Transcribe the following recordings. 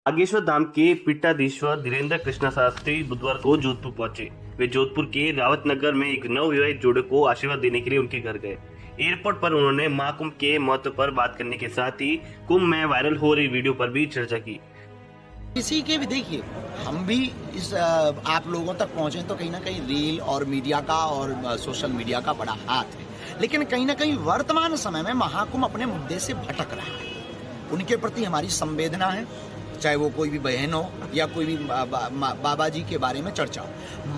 बागेश्वर धाम के पीठाधीश्वर धीरेन्द्र कृष्ण शास्त्री बुधवार को जोधपुर पहुंचे। वे जोधपुर के रावत नगर में एक नवविवाहित जोड़े को आशीर्वाद देने के लिए उनके घर गए। एयरपोर्ट पर उन्होंने महाकुंभ के महत्व पर बात करने के साथ ही कुंभ में वायरल हो रही वीडियो पर भी चर्चा की। इसी के भी देखिए, हम भी इस आप लोगों तक पहुंचे तो कहीं ना कहीं रील और मीडिया का और सोशल मीडिया का बड़ा हाथ है, लेकिन कहीं ना कहीं वर्तमान समय में महाकुंभ अपने मुद्दे से भटक रहा है। उनके प्रति हमारी संवेदना है, चाहे वो कोई भी बहन हो या कोई भी बाबा जी के बारे में चर्चा हो।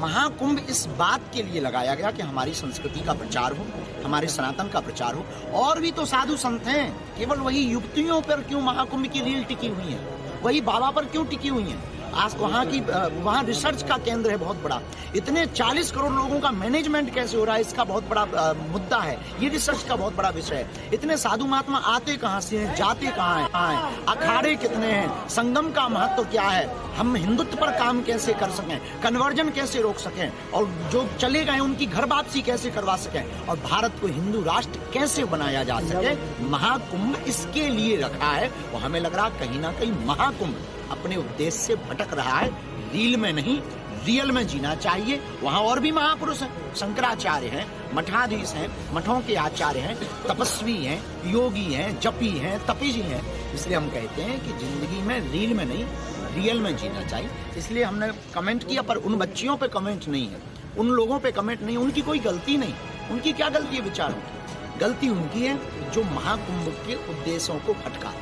महाकुंभ इस बात के लिए लगाया गया कि हमारी संस्कृति का प्रचार हो, हमारे सनातन का प्रचार हो। और भी तो साधु संत हैं, केवल वही युवतियों पर क्यों महाकुंभ की रील टिकी हुई है, वही बाबा पर क्यों टिकी हुई है। आज वहाँ रिसर्च का केंद्र है बहुत बड़ा। इतने 40 करोड़ लोगों का मैनेजमेंट कैसे हो रहा है, इसका बहुत बड़ा मुद्दा है। ये रिसर्च का बहुत बड़ा विषय है। इतने साधु महात्मा आते कहाँ से हैं, जाते कहाँ हैं, अखाड़े कितने हैं, संगम का महत्व क्या है, हम हिंदुत्व पर काम कैसे कर सकें, कन्वर्जन कैसे रोक सकें, और जो चले गए उनकी घर वापसी कैसे करवा सकें, और भारत को हिंदू राष्ट्र कैसे बनाया जा सके। महाकुंभ इसके लिए रखा है। वो हमें लग रहा कहीं ना कहीं महाकुंभ अपने उद्देश्य से भटक रहा है। रील में नहीं, रियल में जीना चाहिए। वहाँ और भी महापुरुष हैं, शंकराचार्य हैं, मठाधीश हैं, मठों के आचार्य हैं, तपस्वी हैं, योगी हैं, जपी हैं, तपीजी हैं। इसलिए हम कहते हैं कि जिंदगी में रील में नहीं, रियल में जीना चाहिए। इसलिए हमने कमेंट किया, पर उन बच्चियों पे कमेंट नहीं है, उन लोगों पे कमेंट नहीं। उनकी कोई गलती नहीं। उनकी क्या गलती है विचारों की? गलती उनकी है जो महाकुंभ के उद्देश्यों को भटका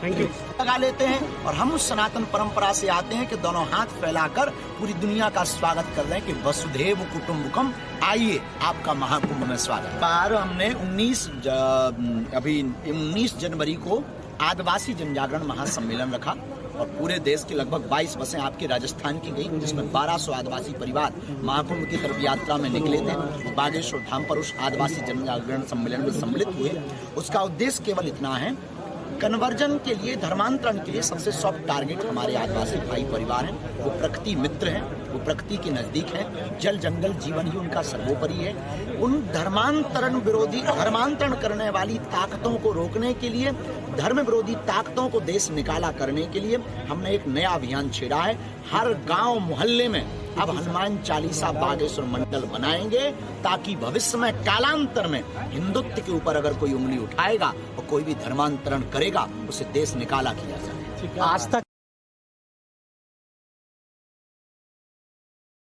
थैंक यू लगा लेते हैं। और हम उस सनातन परंपरा से आते हैं कि दोनों हाथ फैलाकर पूरी दुनिया का स्वागत कर रहे हैं कि वसुधैव कुटुंबकम, आइए आपका महाकुंभ में स्वागत। बाहर हमने 19 जनवरी को आदिवासी जनजागरण महासम्मेलन रखा और पूरे देश की लगभग 22 बसें आपके राजस्थान की गई, जिसमें 1200 आदिवासी परिवार महाकुंभ की तरफ यात्रा में निकले थे। बागेश्वर धाम पर उस आदिवासी जनजागरण सम्मेलन में सम्मिलित हुए। उसका उद्देश्य केवल इतना है, कन्वर्जन के लिए, धर्मांतरण के लिए सबसे सॉफ्ट टारगेट हमारे आदिवासी भाई परिवार हैं। वो प्रकृति मित्र हैं, वो प्रकृति के नजदीक हैं। जल जंगल जीवन ही उनका सर्वोपरि है। उन धर्मांतरण करने वाली ताकतों को रोकने के लिए, धर्म विरोधी ताकतों को देश निकाला करने के लिए हमने एक नया अभियान छेड़ा है। हर गांव मोहल्ले में अब हनुमान चालीसा बागेश्वर मंडल बनाएंगे, ताकि भविष्य में, कालांतर में हिंदुत्व के ऊपर अगर कोई उंगली उठाएगा और कोई भी धर्मांतरण करेगा, उसे देश निकाला किया जाए। आज तक